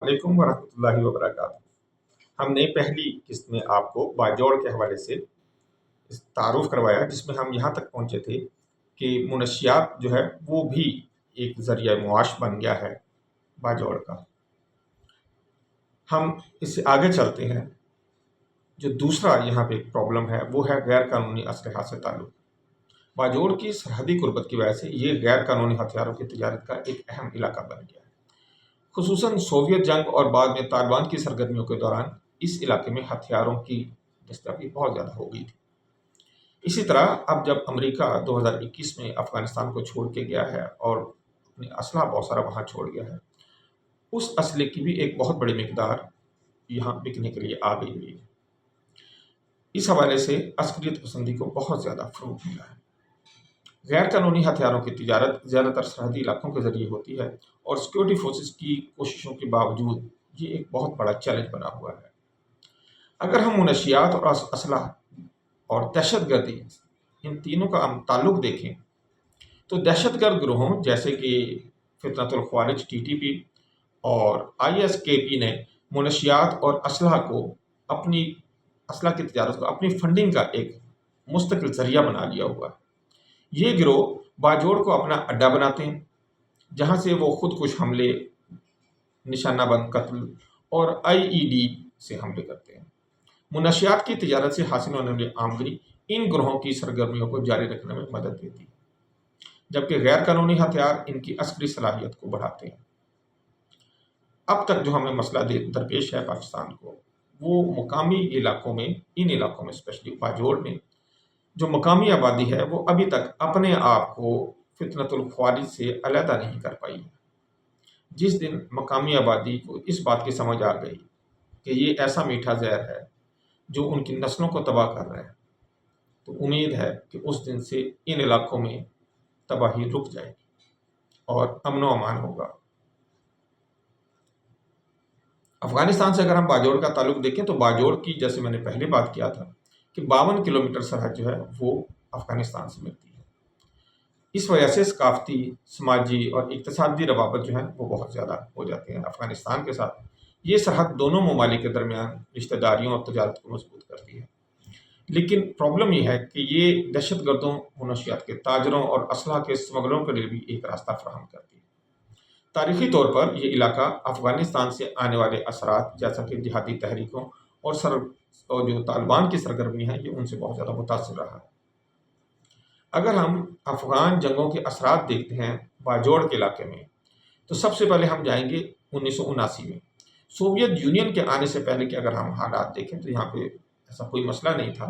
علیکم ورحمۃ اللہ وبرکاتہ۔ ہم نے پہلی قسط میں آپ کو باجوڑ کے حوالے سے تعارف کروایا، جس میں ہم یہاں تک پہنچے تھے کہ منشیات جو ہے وہ بھی ایک ذریعہ معاش بن گیا ہے باجوڑ کا۔ ہم اس سے آگے چلتے ہیں۔ جو دوسرا یہاں پہ ایک پرابلم ہے وہ ہے غیر قانونی اسلحہ سے تعلق۔ باجوڑ کی سرحدی قربت کی وجہ سے یہ غیر قانونی ہتھیاروں کی تجارت کا ایک اہم علاقہ بن گیا ہے۔ خصوصاً سوویت جنگ اور بعد میں طالبان کی سرگرمیوں کے دوران اس علاقے میں ہتھیاروں کی دستیابی بہت زیادہ ہو گئی تھی۔ اسی طرح اب جب امریکہ 2021 میں افغانستان کو چھوڑ کے گیا ہے اور اپنی اسلحہ بہت سارا وہاں چھوڑ گیا ہے، اس اسلحے کی بھی ایک بہت بڑی مقدار یہاں بکنے کے لیے آ گئی ہوئی ہے۔ اس حوالے سے عسکریت پسندی کو بہت زیادہ فروغ ملا ہے۔ غیر قانونی ہتھیاروں کی تجارت زیادہ تر سرحدی علاقوں کے ذریعے ہوتی ہے اور سیکورٹی فورسز کی کوششوں کے باوجود یہ ایک بہت بڑا چیلنج بنا ہوا ہے۔ اگر ہم منشیات اور اسلحہ اور دہشت گردی ان تینوں کا ہم تعلق دیکھیں تو دہشت گرد گروہوں جیسے کہ فتنۃ الخوارج TTP اور ISKP نے منشیات اور اسلحہ کی تجارت کو اپنی فنڈنگ کا ایک مستقل ذریعہ بنا لیا ہوا ہے۔ یہ گروہ باجوڑ کو اپنا اڈا بناتے ہیں، جہاں سے وہ خود کش حملے، نشانہ بند قتل اور IED سے حملے کرتے ہیں۔ منشیات کی تجارت سے حاصل ہونے والی آمدنی ان گروہوں کی سرگرمیوں کو جاری رکھنے میں مدد دیتی ہے، جبکہ غیر قانونی ہتھیار ان کی عسکری صلاحیت کو بڑھاتے ہیں۔ اب تک جو ہمیں مسئلہ درپیش ہے پاکستان کو، وہ مقامی علاقوں میں، ان علاقوں میں اسپیشلی باجوڑ میں جو مقامی آبادی ہے وہ ابھی تک اپنے آپ کو فتنۃ الخوارج سے علیحدہ نہیں کر پائی ہے۔ جس دن مقامی آبادی کو اس بات کی سمجھ آ گئی کہ یہ ایسا میٹھا زہر ہے جو ان کی نسلوں کو تباہ کر رہا ہے، تو امید ہے کہ اس دن سے ان علاقوں میں تباہی رک جائے گی اور امن و امان ہوگا۔ افغانستان سے اگر ہم باجوڑ کا تعلق دیکھیں تو باجوڑ کی، جیسے میں نے پہلے بات کیا تھا، کہ 52 کلومیٹر سرحد جو ہے وہ افغانستان سے ملتی ہے۔ اس وجہ سے ثقافتی، سماجی اور اقتصادی روابط جو ہیں وہ بہت زیادہ ہو جاتے ہیں افغانستان کے ساتھ۔ یہ سرحد دونوں ممالک کے درمیان رشتہ داریوں اور تجارت کو مضبوط کرتی ہے، لیکن پرابلم یہ ہے کہ یہ دہشت گردوں، منشیات کے تاجروں اور اسلحہ کے اسمگلروں کے لیے بھی ایک راستہ فراہم کرتی ہے۔ تاریخی طور پر یہ علاقہ افغانستان سے آنے والے اثرات جیسا کہ جہادی تحریکوں اور جو طالبان کی سرگرمی ہے، یہ ان سے بہت زیادہ متاثر رہا ہے۔ اگر ہم افغان جنگوں کے اثرات دیکھتے ہیں باجوڑ کے علاقے میں، تو سب سے پہلے ہم جائیں گے 1979 میں۔ سوویت یونین کے آنے سے پہلے کے اگر ہم حالات دیکھیں تو یہاں پہ ایسا کوئی مسئلہ نہیں تھا۔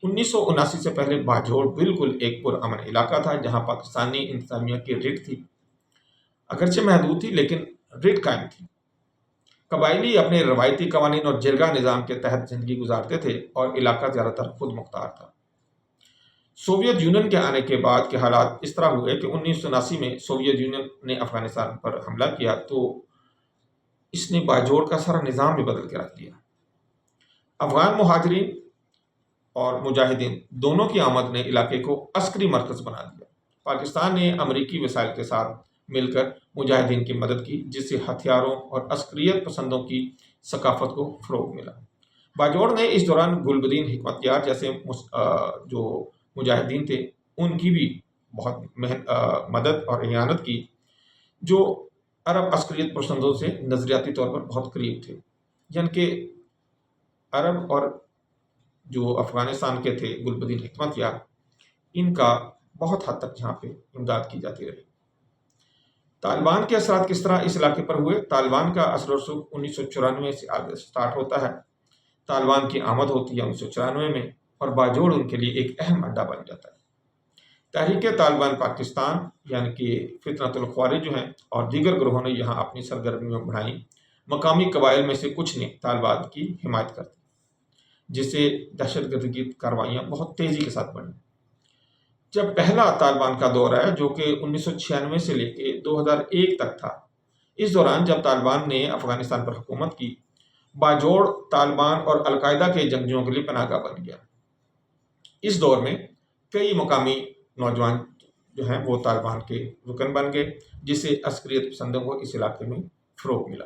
1979 سے پہلے باجوڑ بالکل ایک پرامن علاقہ تھا، جہاں پاکستانی انتظامیہ کی رٹ تھی، اگرچہ محدود تھی لیکن رٹ قائم تھی۔ قبائلی اپنے روایتی قوانین اور جرگہ نظام کے تحت زندگی گزارتے تھے اور علاقہ زیادہ تر خود مختار تھا۔ سوویت یونین کے آنے کے بعد کے حالات اس طرح ہوئے کہ 1979 میں سوویت یونین نے افغانستان پر حملہ کیا تو اس نے باجوڑ کا سارا نظام بھی بدل کے رکھ دیا۔ افغان مہاجرین اور مجاہدین دونوں کی آمد نے علاقے کو عسکری مرکز بنا دیا۔ پاکستان نے امریکی وسائل کے ساتھ مل کر مجاہدین کی مدد کی، جس سے ہتھیاروں اور عسکریت پسندوں کی ثقافت کو فروغ ملا۔ باجوڑ نے اس دوران گلبدین حکمت یار جیسے جو مجاہدین تھے ان کی بھی بہت مدد اور اعانت کی، جو عرب عسکریت پسندوں سے نظریاتی طور پر بہت قریب تھے، یعنی کہ عرب اور جو افغانستان کے تھے گلبدین حکمت یار، ان کا بہت حد تک یہاں پہ امداد کی جاتی رہی۔ طالبان کے اثرات کس طرح اس علاقے پر ہوئے؟ طالبان کا اثر و رسوخ 1994 سے آگے سٹارٹ ہوتا ہے۔ طالبان کی آمد ہوتی ہے 1994 میں اور باجوڑ ان کے لیے ایک اہم اڈا بن جاتا ہے۔ تحریک طالبان پاکستان یعنی کہ فتنۃ الخوارج جو ہیں اور دیگر گروہوں نے یہاں اپنی سرگرمیاں بڑھائیں۔ مقامی قبائل میں سے کچھ نے طالبان کی حمایت کر دی، جس سے دہشت گردی کی کارروائیاں بہت تیزی کے ساتھ بڑھیں۔ جب پہلا طالبان کا دور ہے جو کہ 1996 سے لے کے 2001 تک تھا، اس دوران جب طالبان نے افغانستان پر حکومت کی، باجوڑ طالبان اور القاعدہ کے جنگجوؤں کے لیے پناہ گاہ بن گیا۔ اس دور میں کئی مقامی نوجوان جو ہیں وہ طالبان کے رکن بن گئے، جس سے عسکریت پسندوں کو اس علاقے میں فروغ ملا۔